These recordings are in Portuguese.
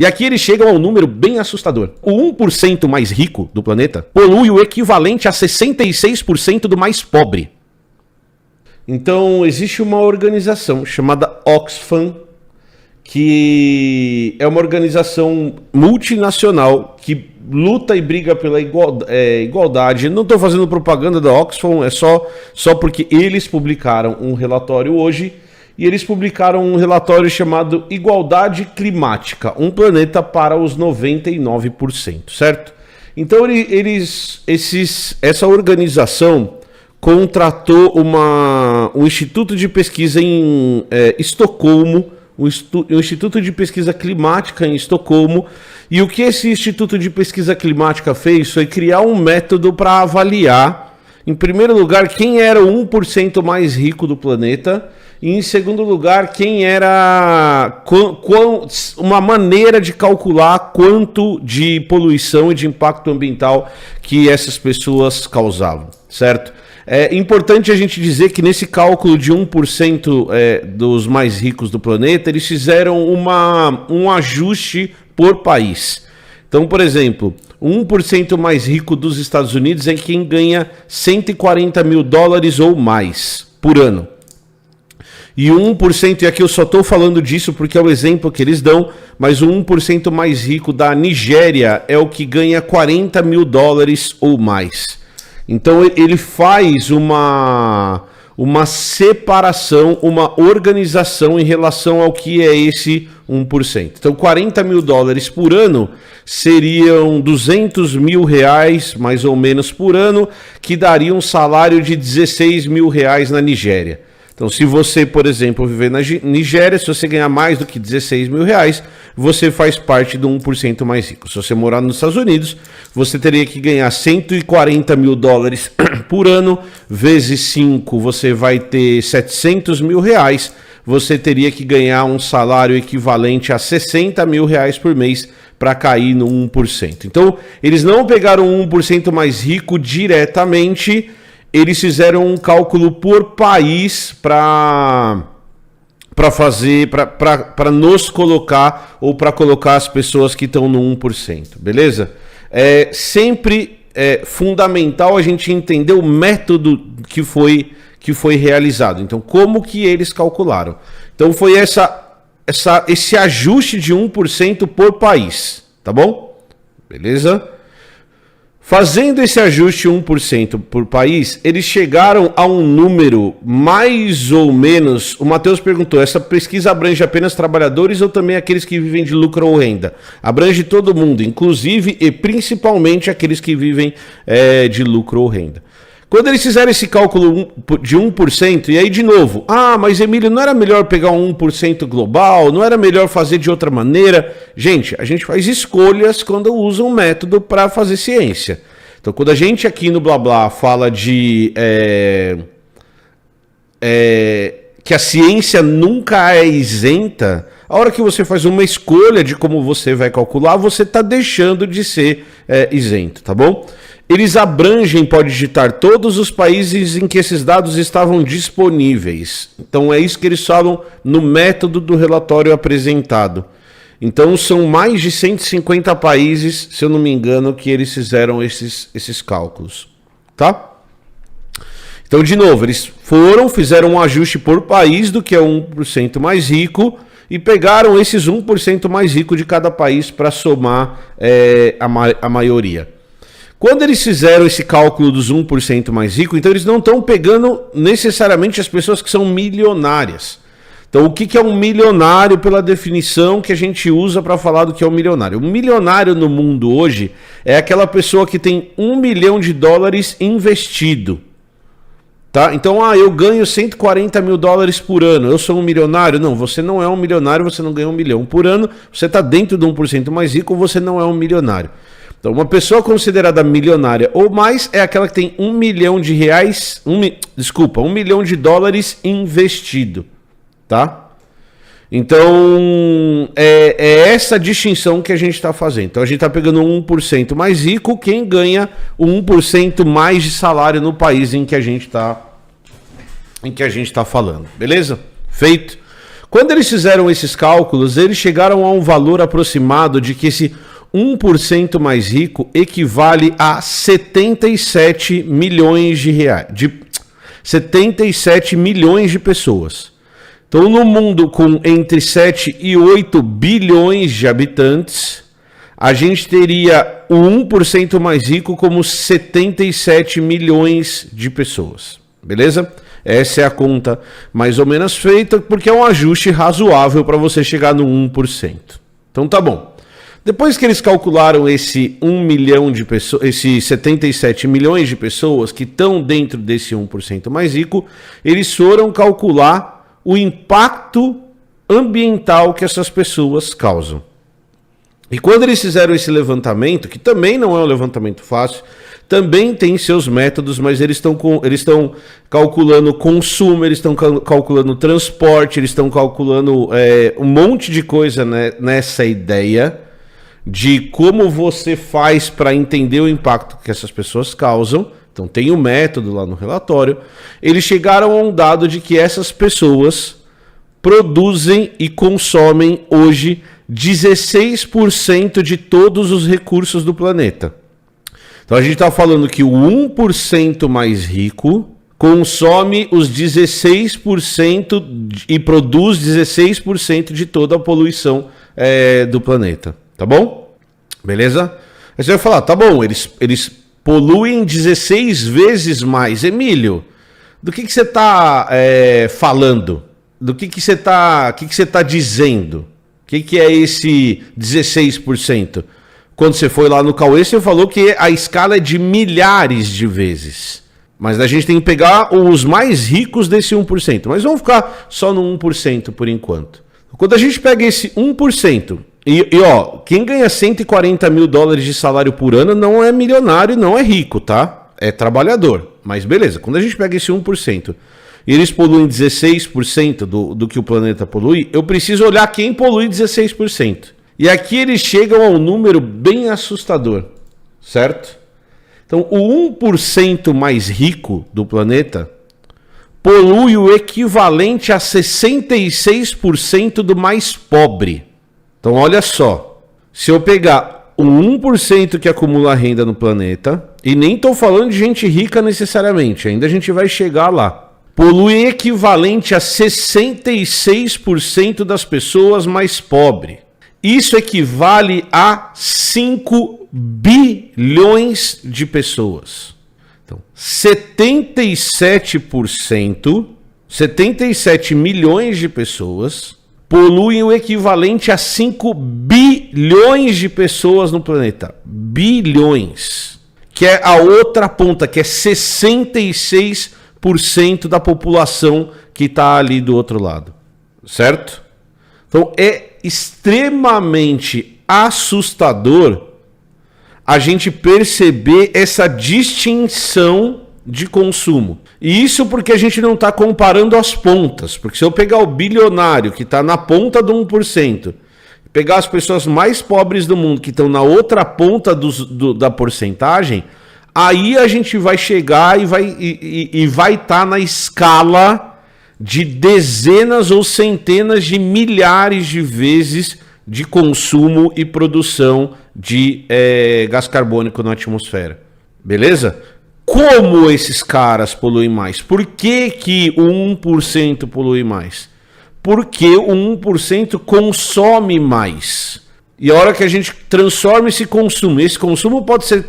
E aqui eles chegam a um número bem assustador. O 1% mais rico do planeta polui o equivalente a 66% do mais pobre. Então, existe uma organização chamada Oxfam, que é uma organização multinacional que luta e briga pela igualdade. Não estou fazendo propaganda da Oxfam, é só porque eles publicaram um relatório hoje. E eles publicaram um relatório chamado Igualdade Climática, um planeta para os 99%, certo? Então essa organização contratou um instituto de pesquisa em Estocolmo, um instituto de pesquisa climática em Estocolmo, e o que esse instituto de pesquisa climática fez foi criar um método para avaliar, em primeiro lugar, quem era o 1% mais rico do planeta, e em segundo lugar, quem era uma maneira de calcular quanto de poluição e de impacto ambiental que essas pessoas causavam, certo? É importante a gente dizer que nesse cálculo de 1% dos mais ricos do planeta, eles fizeram um ajuste por país. Então, por exemplo, 1% mais rico dos Estados Unidos é quem ganha $140 mil ou mais por ano. E o 1%, e aqui eu só estou falando disso porque é o exemplo que eles dão, mas o 1% mais rico da Nigéria é o que ganha $40 mil ou mais. Então ele faz uma separação, uma organização em relação ao que é esse 1%. Então $40 mil por ano seriam $200 mil, mais ou menos, por ano, que daria um salário de $16 mil na Nigéria. Então, se você, por exemplo, viver na Nigéria, se você ganhar mais do que $16 mil, você faz parte do 1% mais rico. Se você morar nos Estados Unidos, você teria que ganhar $140 mil por ano, vezes 5, você vai ter $700 mil. Você teria que ganhar um salário equivalente a $60 mil por mês para cair no 1%. Então, eles não pegaram o 1% mais rico diretamente. Eles fizeram um cálculo por país para nos colocar ou para colocar as pessoas que estão no 1%, beleza? É sempre fundamental a gente entender o método que foi realizado. Então, como que eles calcularam? Então, foi esse ajuste de 1% por país, tá bom? Beleza? Fazendo esse ajuste 1% por país, eles chegaram a um número mais ou menos... O Matheus perguntou, essa pesquisa abrange apenas trabalhadores ou também aqueles que vivem de lucro ou renda? Abrange todo mundo, inclusive e principalmente aqueles que vivem de lucro ou renda. Quando eles fizeram esse cálculo de 1%, e aí de novo, mas Emílio, não era melhor pegar um 1% global? Não era melhor fazer de outra maneira? Gente, a gente faz escolhas quando usa um método para fazer ciência. Então, quando a gente aqui no Blá Blá fala de que a ciência nunca é isenta, a hora que você faz uma escolha de como você vai calcular, você está deixando de ser isento, tá bom? Eles abrangem, pode digitar, todos os países em que esses dados estavam disponíveis. Então é isso que eles falam no método do relatório apresentado. Então são mais de 150 países, se eu não me engano, que eles fizeram esses cálculos, tá? Então, de novo, eles fizeram um ajuste por país do que é 1% mais rico e pegaram esses 1% mais rico de cada país para somar a maioria. Quando eles fizeram esse cálculo dos 1% mais rico, então eles não estão pegando necessariamente as pessoas que são milionárias. Então, o que é um milionário pela definição que a gente usa para falar do que é um milionário? Um milionário no mundo hoje é aquela pessoa que tem $1 milhão investido. Tá? Então, eu ganho $140 mil por ano, eu sou um milionário? Não, você não é um milionário, você não ganha $1 milhão por ano, você está dentro do 1% mais rico, você não é um milionário. Então, uma pessoa considerada milionária ou mais é aquela que tem $1 milhão $1 milhão investido, tá? Então, é essa distinção que a gente está fazendo. Então, a gente está pegando 1% mais rico, quem ganha o 1% mais de salário no país em que a gente está falando, beleza? Feito. Quando eles fizeram esses cálculos, eles chegaram a um valor aproximado de que esse 1% mais rico equivale a 77 milhões de reais, 77 milhões de pessoas. Então, no mundo com entre 7 e 8 bilhões de habitantes, a gente teria o 1% mais rico como 77 milhões de pessoas. Beleza? Essa é a conta mais ou menos feita, porque é um ajuste razoável para você chegar no 1%. Então tá bom. Depois que eles calcularam esse 1 milhão de pessoas, esses 77 milhões de pessoas que estão dentro desse 1% mais rico, eles foram calcular o impacto ambiental que essas pessoas causam. E quando eles fizeram esse levantamento, que também não é um levantamento fácil, também tem seus métodos, mas eles estão calculando consumo, eles estão calculando transporte, eles estão calculando um monte de coisa, né, nessa ideia de como você faz para entender o impacto que essas pessoas causam. Então tem um método lá no relatório. Eles chegaram a um dado de que essas pessoas produzem e consomem hoje 16% de todos os recursos do planeta. Então a gente está falando que o 1% mais rico consome os 16% e produz 16% de toda a poluição do planeta. Tá bom? Beleza? Aí você vai falar, tá bom, eles poluem 16 vezes mais. Emílio, do que você está falando? Do que você está dizendo? O que é esse 16%? Quando você foi lá no Cauê, você falou que a escala é de milhares de vezes. Mas a gente tem que pegar os mais ricos desse 1%. Mas vamos ficar só no 1% por enquanto. Quando a gente pega esse 1%, ó, quem ganha 140 mil dólares de salário por ano não é milionário, não é rico, tá? É trabalhador. Mas beleza, quando a gente pega esse 1%, e eles poluem 16% do que o planeta polui, eu preciso olhar quem polui 16%. E aqui eles chegam a um número bem assustador, certo? Então, o 1% mais rico do planeta polui o equivalente a 66% do mais pobre. Então, olha só, se eu pegar o 1% que acumula renda no planeta, e nem estou falando de gente rica necessariamente, ainda a gente vai chegar lá, polui equivalente a 66% das pessoas mais pobres. Isso equivale a 5 bilhões de pessoas. Então, 77%, 77 milhões de pessoas poluem o equivalente a 5 bilhões de pessoas no planeta. Bilhões. Que é a outra ponta, que é 66% da população que está ali do outro lado. Certo? Então, é extremamente assustador a gente perceber essa distinção de consumo. E isso porque a gente não está comparando as pontas. Porque se eu pegar o bilionário que está na ponta do 1%, pegar as pessoas mais pobres do mundo que estão na outra ponta da porcentagem, aí a gente vai chegar e vai estar na escala de dezenas ou centenas de milhares de vezes de consumo e produção de gás carbônico na atmosfera. Beleza? Como esses caras poluem mais? Por que o 1% polui mais? Porque o 1% consome mais. E a hora que a gente transforma esse consumo pode ser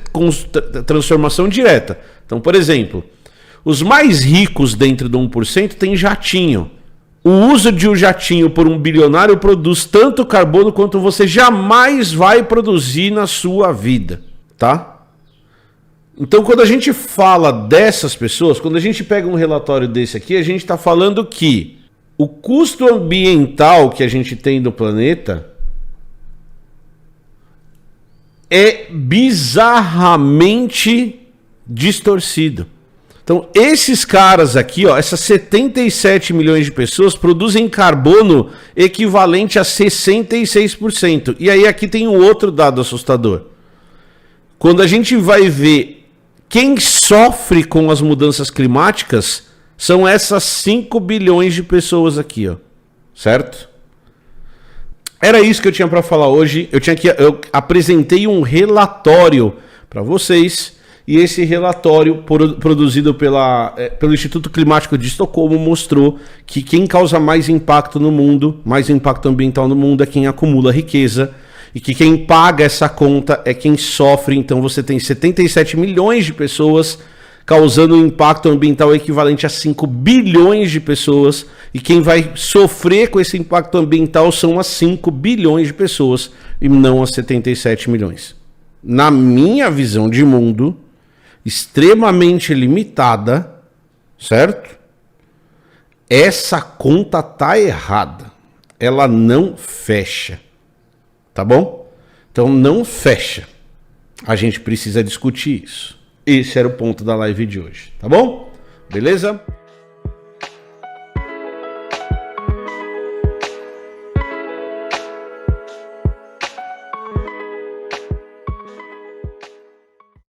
transformação direta. Então, por exemplo, os mais ricos dentro do 1% têm jatinho. O uso de um jatinho por um bilionário produz tanto carbono quanto você jamais vai produzir na sua vida, tá? Então, quando a gente fala dessas pessoas, quando a gente pega um relatório desse aqui, a gente está falando que o custo ambiental que a gente tem no planeta é bizarramente distorcido. Então, esses caras aqui, ó, essas 77 milhões de pessoas produzem carbono equivalente a 66%. E aí aqui tem um outro dado assustador. Quando a gente vai ver quem sofre com as mudanças climáticas, são essas 5 bilhões de pessoas aqui, ó. certo? Era isso que eu tinha para falar hoje. Eu apresentei um relatório para vocês e esse relatório produzido pelo Instituto Climático de Estocolmo mostrou que quem causa mais impacto no mundo, mais impacto ambiental no mundo, é quem acumula riqueza e que quem paga essa conta é quem sofre. Então você tem 77 milhões de pessoas causando um impacto ambiental equivalente a 5 bilhões de pessoas, e quem vai sofrer com esse impacto ambiental são as 5 bilhões de pessoas e não as 77 milhões. Na minha visão de mundo, extremamente limitada, certo? Essa conta tá errada. Ela não fecha. Tá bom? Então não fecha. A gente precisa discutir isso. Esse era o ponto da live de hoje, tá bom? Beleza?